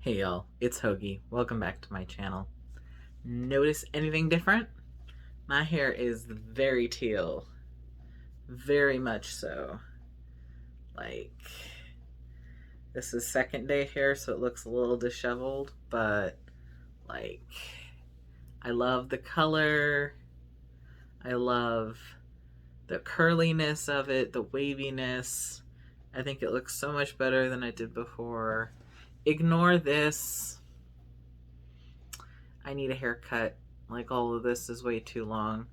Hey y'all, it's Hoagie. Welcome back to my channel. Notice anything different? My hair is very teal. Very much so. Like, this is second day hair, so it looks a little disheveled, but like, I love the color. I love the curliness of it, the waviness. I think it looks so much better than I did before. Ignore this. I need a haircut. Like, all of this is way too long.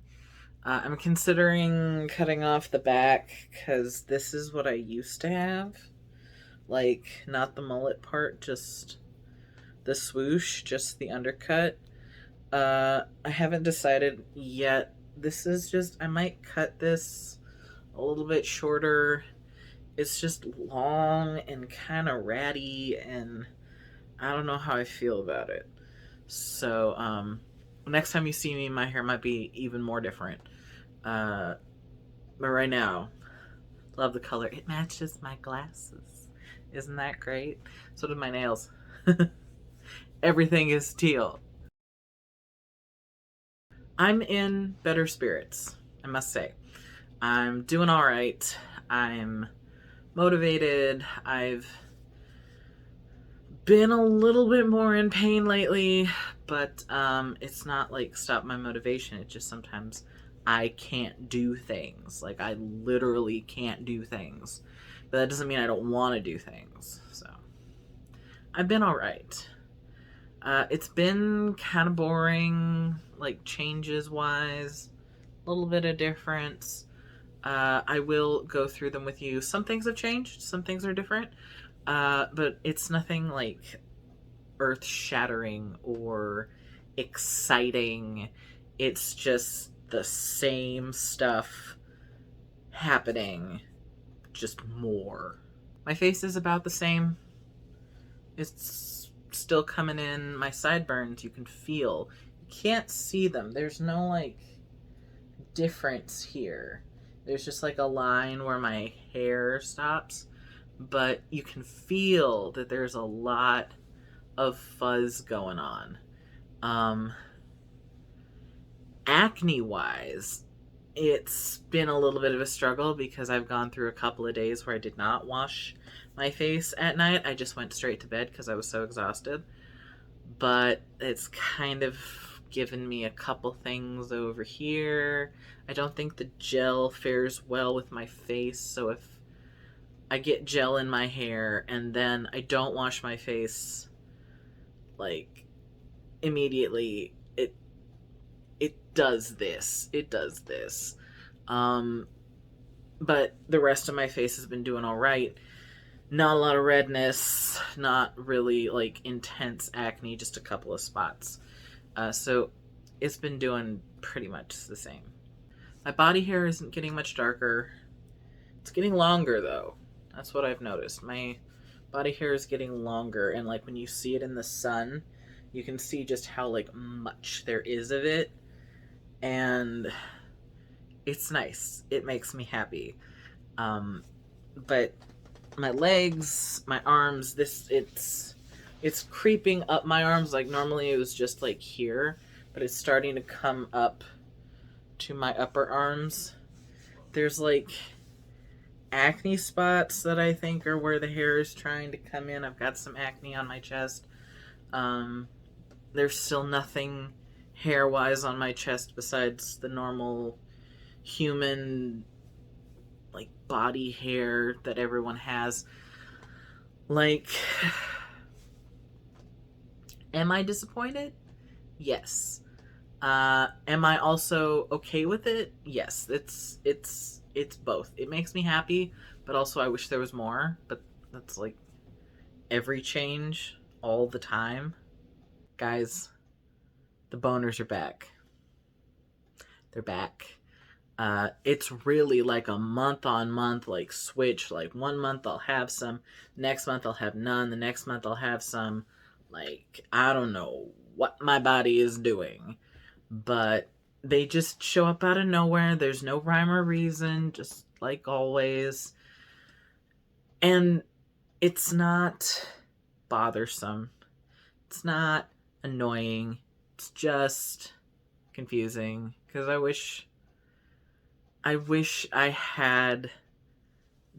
I'm considering cutting off the back because this is what I used to have. Like, not the mullet part, just the swoosh, just the undercut. I haven't decided yet. This is just, I might cut this a little bit shorter. It's just long and kind of ratty, and I don't know how I feel about it. So, next time you see me, my hair might be even more different. But right now, love the color. It matches my glasses. Isn't that great? So do my nails. Everything is teal. I'm in better spirits, I must say. I'm doing all right. I'm motivated. I've been a little bit more in pain lately, but it's not like stop my motivation. It just sometimes I can't do things. Like, I literally can't do things. But that doesn't mean I don't want to do things. So I've been all right. It's been kind of boring, like changes wise, a little bit of difference. I will go through them with you. Some things have changed, some things are different, but it's nothing like earth shattering or exciting. It's just the same stuff happening, just more. My face is about the same. It's still coming in. My sideburns, you can feel. You can't see them. There's no like difference here. There's just like a line where my hair stops, but you can feel that there's a lot of fuzz going on. Acne wise, it's been a little bit of a struggle because I've gone through a couple of days where I did not wash my face at night. I just went straight to bed because I was so exhausted. But it's kind of given me a couple things over here. I don't think the gel fares well with my face, so if I get gel in my hair and then I don't wash my face like immediately, it does this. It does this. Um but the rest of my face has been doing all right. Not a lot of redness, not really like intense acne, just a couple of spots. So it's been doing pretty much the same. My body hair isn't getting much darker. It's getting longer though. That's what I've noticed. My body hair is getting longer, and like when you see it in the sun, you can see just how like much there is of it, and it's nice. It makes me happy. But my legs, my arms, it's creeping up my arms. Like normally it was just like here, but it's starting to come up to my upper arms. There's like acne spots that I think are where the hair is trying to come in. I've got some acne on my chest. There's still nothing hair wise on my chest besides the normal human like body hair that everyone has. Like, am I disappointed? Yes. Am I also okay with it? Yes. It's both. It makes me happy, but also I wish there was more. But that's like every change all the time. Guys, the boners are back. They're back. It's really like a month on month like switch. Like 1 month I'll have some, next month I'll have none, the next month I'll have some. Like, I don't know what my body is doing, but they just show up out of nowhere. There's no rhyme or reason, just like always. And it's not bothersome. It's not annoying. It's just confusing because I wish I had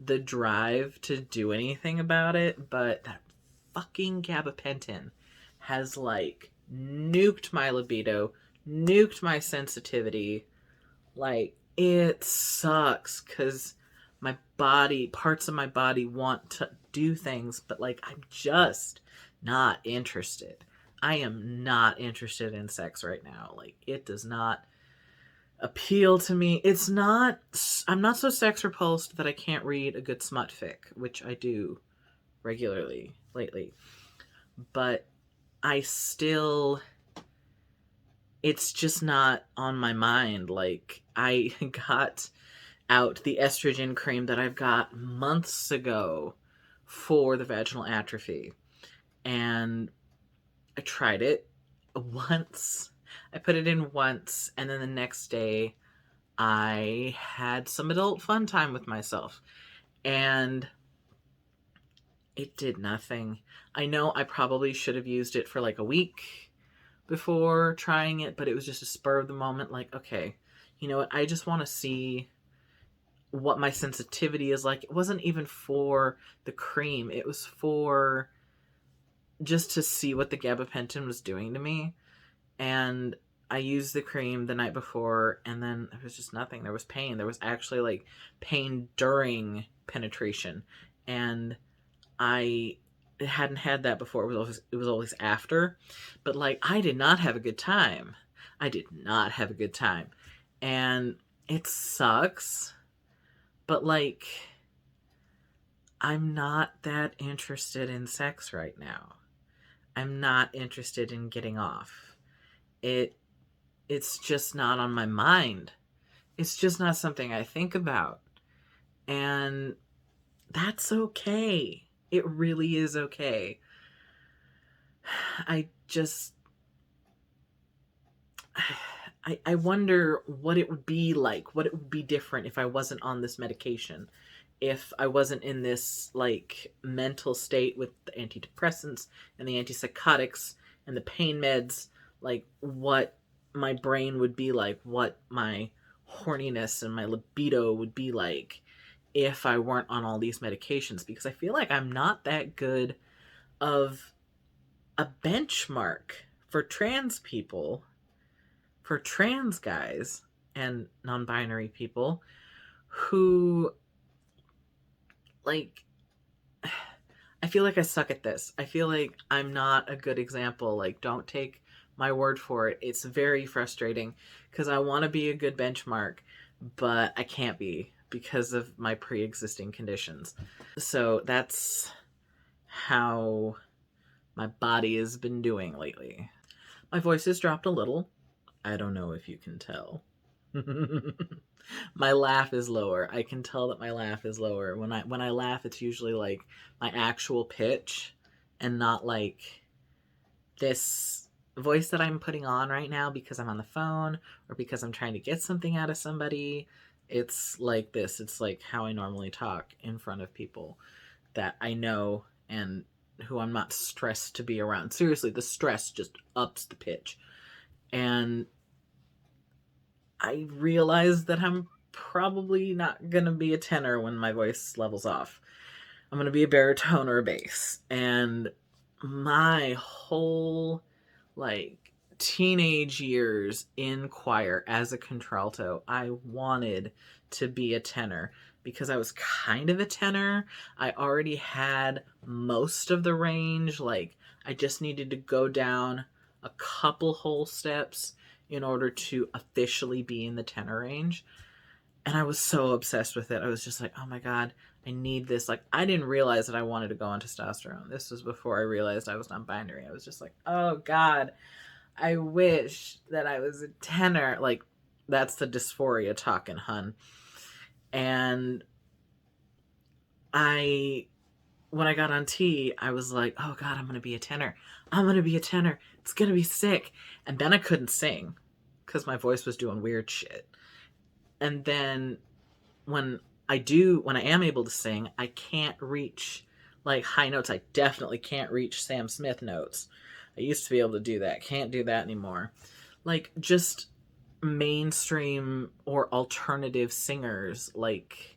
the drive to do anything about it, but that fucking gabapentin has like nuked my libido, nuked my sensitivity. Like, it sucks because parts of my body want to do things, but like, I'm just not interested. I am not interested in sex right now. Like, it does not appeal to me. I'm not so sex repulsed that I can't read a good smut fic, which I do regularly lately. But I still, it's just not on my mind. Like, I got out the estrogen cream that I've got months ago for the vaginal atrophy. And I tried it once. I put it in once, and then the next day I had some adult fun time with myself. And it did nothing. I know I probably should have used it for like a week before trying it, but it was just a spur of the moment, like, okay, you know what? I just want to see what my sensitivity is like. It wasn't even for the cream, it was for just to see what the gabapentin was doing to me. And I used the cream the night before, and then there was just nothing. There was pain. There was actually like pain during penetration, and I hadn't had that before. It was always after, but like, I did not have a good time. I did not have a good time, and it sucks. But like, I'm not that interested in sex right now. I'm not interested in getting off. It it's just not on my mind. It's just not something I think about. And that's okay. It really is okay. I just I wonder what it would be like, what it would be different if I wasn't on this medication. If I wasn't in this like mental state with the antidepressants and the antipsychotics and the pain meds, like what my brain would be like, what my horniness and my libido would be like if I weren't on all these medications, because I feel like I'm not that good of a benchmark for trans people, for trans guys and non-binary people who, like, I feel like I suck at this. I feel like I'm not a good example. Like, don't take my word for it. It's very frustrating because I want to be a good benchmark, but I can't be because of my pre-existing conditions. So that's how my body has been doing lately. My voice has dropped a little. I don't know if you can tell. My laugh is lower. I can tell that my laugh is lower. When I laugh, it's usually like my actual pitch and not like this voice that I'm putting on right now because I'm on the phone or because I'm trying to get something out of somebody. It's like this. It's like how I normally talk in front of people that I know and who I'm not stressed to be around. Seriously, the stress just ups the pitch. And I realize that I'm probably not going to be a tenor when my voice levels off. I'm going to be a baritone or a bass. And my whole, like, teenage years in choir as a contralto, I wanted to be a tenor because I was kind of a tenor. I already had most of the range. Like, I just needed to go down a couple whole steps in order to officially be in the tenor range. And I was so obsessed with it. I was just like, oh my God, I need this. Like, I didn't realize that I wanted to go on testosterone. This was before I realized I was non-binary. I was just like, oh God, I wish that I was a tenor. Like, that's the dysphoria talking, hun. And when I got on T, I was like, oh God, I'm going to be a tenor. I'm going to be a tenor. It's going to be sick. And then I couldn't sing because my voice was doing weird shit. And then when I am able to sing, I can't reach Like high notes, I definitely can't reach Sam Smith notes. I used to be able to do that. Can't do that anymore. Like just mainstream or alternative singers, like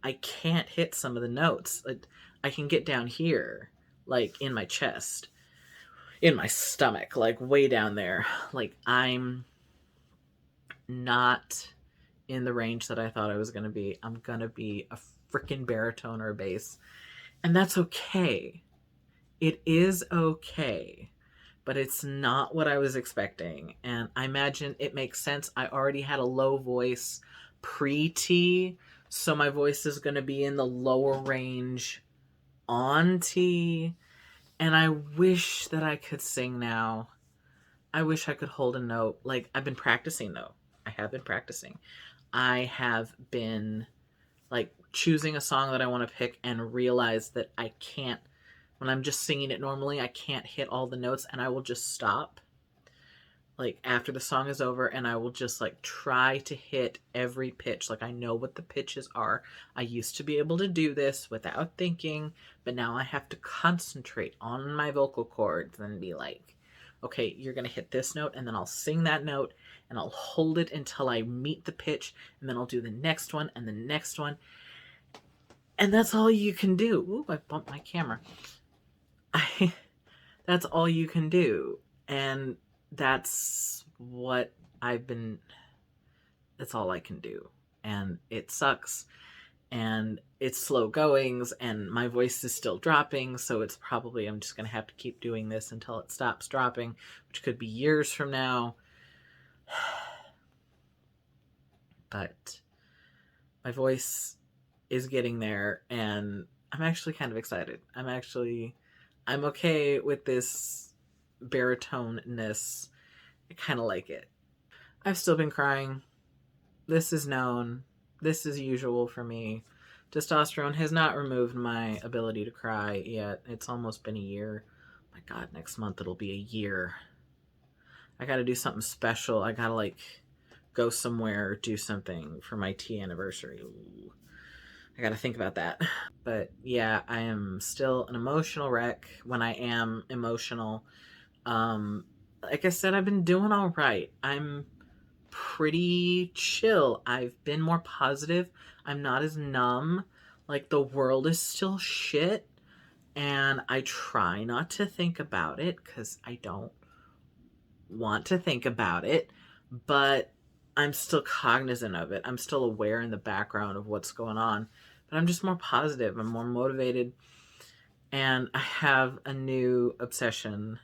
I can't hit some of the notes. Like, I can get down here, like in my chest, in my stomach, like way down there. Like I'm not in the range that I thought I was going to be. I'm going to be a freaking baritone or a bass. And that's okay. It is okay. But it's not what I was expecting. And I imagine it makes sense. I already had a low voice pre-T, so my voice is going to be in the lower range on T. And I wish that I could sing now. I wish I could hold a note. Like, I've been practicing, though. I have been practicing. I have been, like, choosing a song that I want to pick and realize that I can't, when I'm just singing it normally, I can't hit all the notes, and I will just stop, like, after the song is over, and I will just, like, try to hit every pitch. Like, I know what the pitches are. I used to be able to do this without thinking, but now I have to concentrate on my vocal cords and be like, okay, you're going to hit this note, and then I'll sing that note, and I'll hold it until I meet the pitch, and then I'll do the next one, and the next one. And that's all you can do. Ooh, I bumped my camera. That's all you can do. And that's what that's all I can do. And it sucks. And it's slow goings, and my voice is still dropping, so it's probably, I'm just going to have to keep doing this until it stops dropping, which could be years from now. But my voice is getting there, and I'm actually kind of excited. I'm okay with this baritone-ness. I kind of like it. I've still been crying. This is known. This is usual for me. Testosterone has not removed my ability to cry yet. It's almost been a year. My God, next month it'll be a year. I gotta do something special. I gotta, like, go somewhere or do something for my tea anniversary. Ooh. I gotta think about that. But yeah, I am still an emotional wreck when I am emotional. Like I said, I've been doing all right. I'm pretty chill. I've been more positive. I'm not as numb. Like, the world is still shit, and I try not to think about it because I don't want to think about it, but I'm still cognizant of it. I'm still aware in the background of what's going on, but I'm just more positive. I'm more motivated, and I have a new obsession.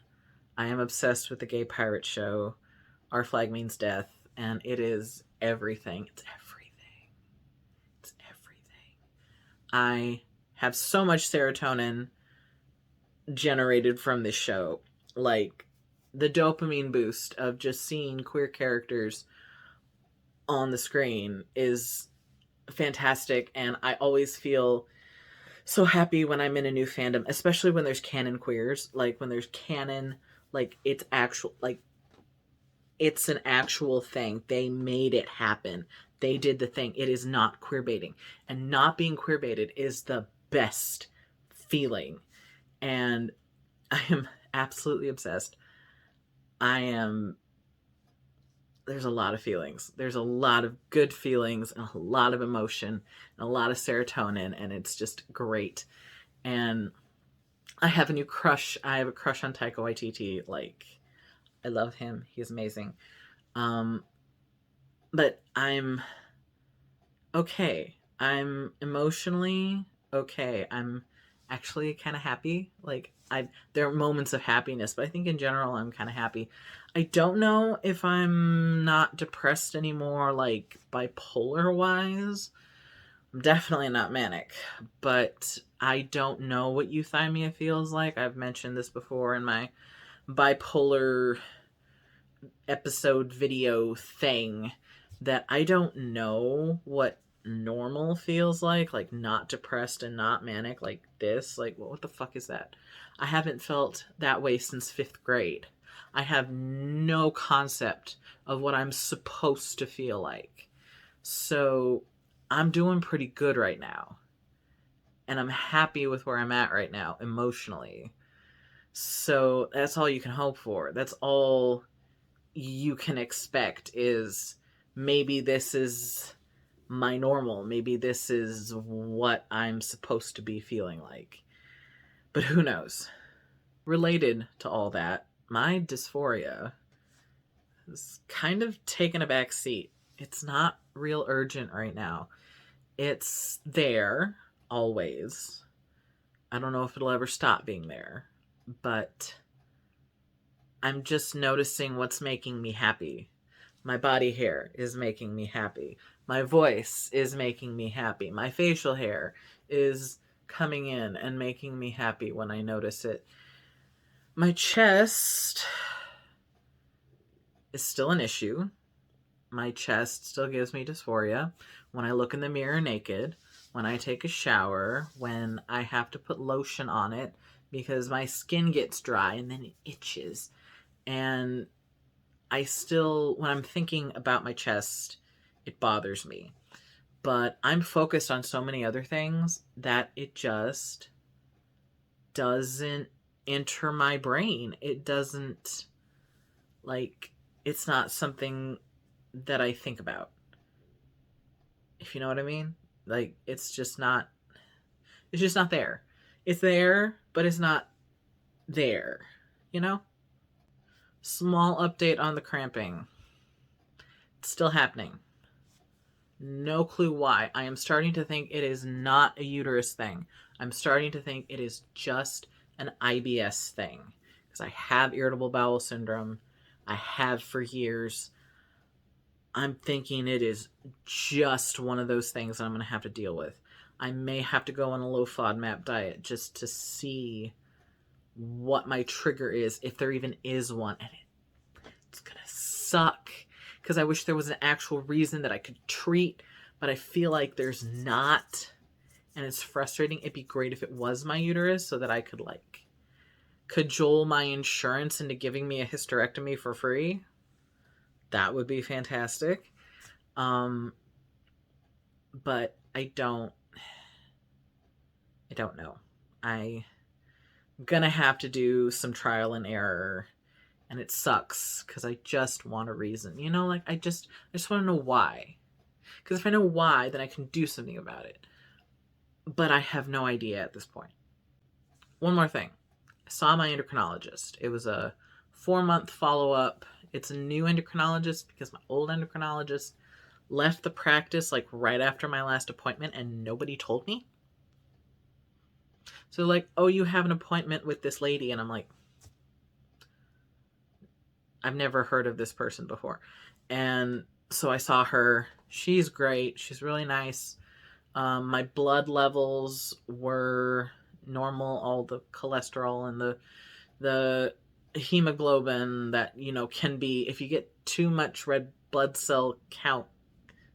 I am obsessed with the Gay Pirate Show. Our Flag Means Death, and it is everything. It's everything. It's everything. I have so much serotonin generated from this show. Like, the dopamine boost of just seeing queer characters on the screen is fantastic, and I always feel so happy when I'm in a new fandom, especially when there's canon queers. Like, when there's canon, like, it's actual, like, it's an actual thing. They made it happen. They did the thing. It is not queerbaiting. And not being queerbaited is the best feeling. And I am absolutely obsessed. There's a lot of feelings. There's a lot of good feelings and a lot of emotion and a lot of serotonin, and it's just great. And I have a new crush. I have a crush on Taika Waititi. Like, I love him. He's amazing. But I'm okay. I'm emotionally okay. I'm actually kind of happy. Like, there are moments of happiness, but I think in general I'm kind of happy. I don't know if I'm not depressed anymore, like bipolar wise. I'm definitely not manic, but I don't know what euthymia feels like. I've mentioned this before in my bipolar episode video thing, that I don't know what normal feels like not depressed and not manic like this. Like, what the fuck is that? I haven't felt that way since 5th grade. I have no concept of what I'm supposed to feel like. So I'm doing pretty good right now. and I'm happy with where I'm at right now emotionally. So that's all you can hope for. That's all you can expect, is maybe this is my normal. Maybe this is what I'm supposed to be feeling like. But who knows? Related to all that, my dysphoria has kind of taken a back seat. It's not real urgent right now. It's there always. I don't know if it'll ever stop being there, but I'm just noticing what's making me happy. My body hair is making me happy. My voice is making me happy. My facial hair is coming in and making me happy when I notice it. My chest is still an issue. My chest still gives me dysphoria when I look in the mirror naked, when I take a shower, when I have to put lotion on it because my skin gets dry and then it itches. And I still, when I'm thinking about my chest, it bothers me. But I'm focused on so many other things that it just doesn't enter my brain. It doesn't, like, it's not something that I think about. If you know what I mean? Like, it's just not there. It's there, but it's not there. You know? Small update on the cramping. It's still happening. No clue why. I am starting to think it is not a uterus thing. I'm starting to think it is just an IBS thing. Because I have irritable bowel syndrome. I have for years. I'm thinking it is just one of those things that I'm going to have to deal with. I may have to go on a low FODMAP diet just to see what my trigger is, if there even is one. And it's going to suck, because I wish there was an actual reason that I could treat, but I feel like there's not, and it's frustrating. It'd be great if it was my uterus so that I could, like, cajole my insurance into giving me a hysterectomy for free. That would be fantastic. But I don't know. I'm gonna have to do some trial and error, and it sucks because I just want a reason. You know, like I just want to know why. Because if I know why, then I can do something about it. But I have no idea at this point. One more thing. I saw my endocrinologist. It was a 4-month follow-up. It's a new endocrinologist because my old endocrinologist left the practice like right after my last appointment and nobody told me. So like, oh, you have an appointment with this lady, and I'm like, I've never heard of this person before. And so I saw her. She's great. She's really nice. My blood levels were normal. All the cholesterol and the hemoglobin that, you know, can be, if you get too much red blood cell count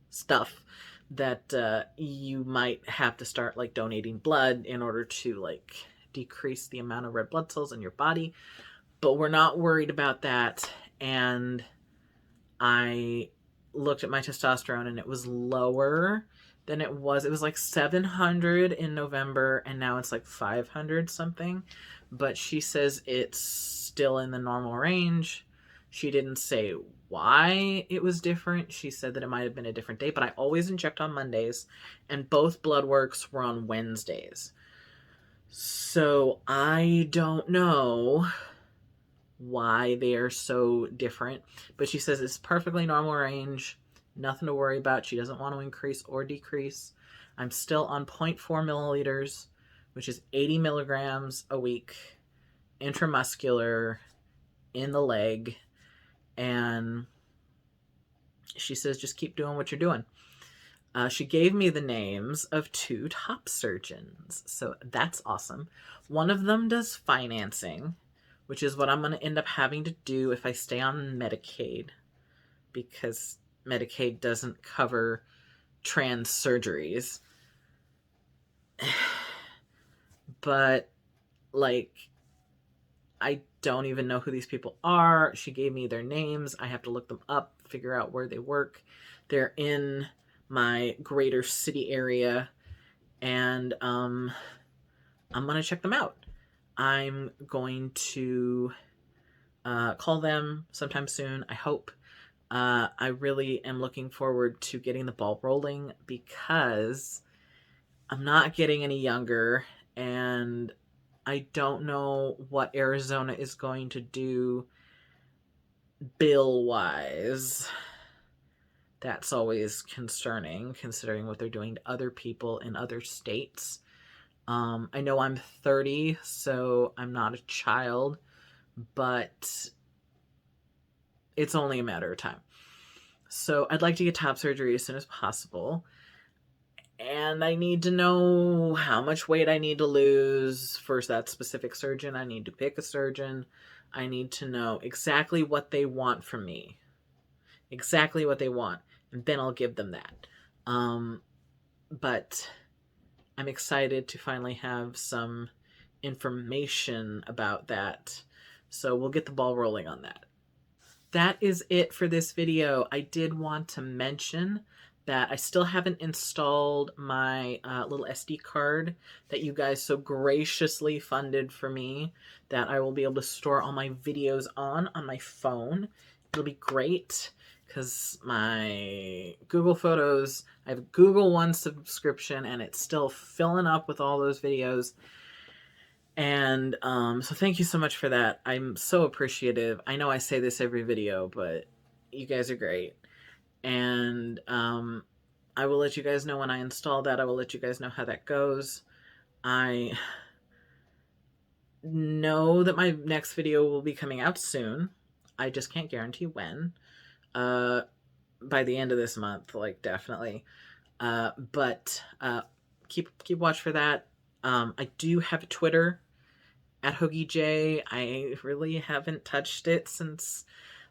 stuff, that you might have to start like donating blood in order to like decrease the amount of red blood cells in your body. But we're not worried about that. And I looked at my testosterone and it was lower than it was. It was like 700 in November and now it's like 500 something. But she says it's still in the normal range. She didn't say why it was different. She said that it might have been a different day, but I always inject on Mondays and both blood works were on Wednesdays. So I don't know why they are so different, but she says it's perfectly normal range, nothing to worry about. She doesn't want to increase or decrease. I'm still on 0.4 milliliters, which is 80 milligrams a week, intramuscular, in the leg, and she says just keep doing what you're doing. She gave me the names of 2 top surgeons, so that's awesome. One of them does financing, which is what I'm going to end up having to do if I stay on Medicaid, because Medicaid doesn't cover trans surgeries. But, like, I don't even know who these people are. She gave me their names. I have to look them up, figure out where they work. They're in my greater city area, and I'm going to check them out. I'm going to call them sometime soon, I hope. I really am looking forward to getting the ball rolling because I'm not getting any younger, and I don't know what Arizona is going to do bill wise. That's always concerning, considering what they're doing to other people in other states. I know I'm 30, so I'm not a child, but it's only a matter of time. So I'd like to get top surgery as soon as possible. And I need to know how much weight I need to lose for that specific surgeon. I need to pick a surgeon. I need to know exactly what they want from me. Exactly what they want. And then I'll give them that. But I'm excited to finally have some information about that. So we'll get the ball rolling on that. That is it for this video. I did want to mention that I still haven't installed my little SD card that you guys so graciously funded for me, that I will be able to store all my videos on my phone. It'll be great because my Google Photos, I have a Google One subscription and it's still filling up with all those videos. And so thank you so much for that. I'm so appreciative. I know I say this every video, but you guys are great. And I will let you guys know when I install that. I will let you guys know how that goes. I know that my next video will be coming out soon. I just can't guarantee when. By the end of this month, like definitely. But keep watch for that. I do have a Twitter at Hoagie J. I really haven't touched it since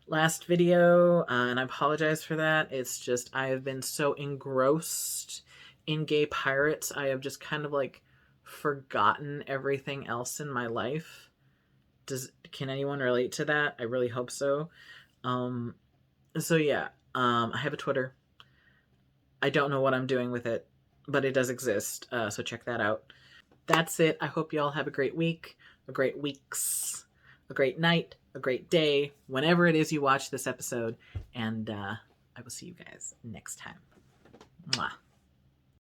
last video, and I apologize for that. It's just I have been so engrossed in gay pirates, I have just kind of like forgotten everything else in my life. Can anyone relate to that? I really hope so. So yeah, I have a Twitter. I don't know what I'm doing with it, but it does exist, so check that out. That's it. I hope you all have a great week, a great weeks, a great night, a great day, whenever it is you watch this episode. And I will see you guys next time. Mwah.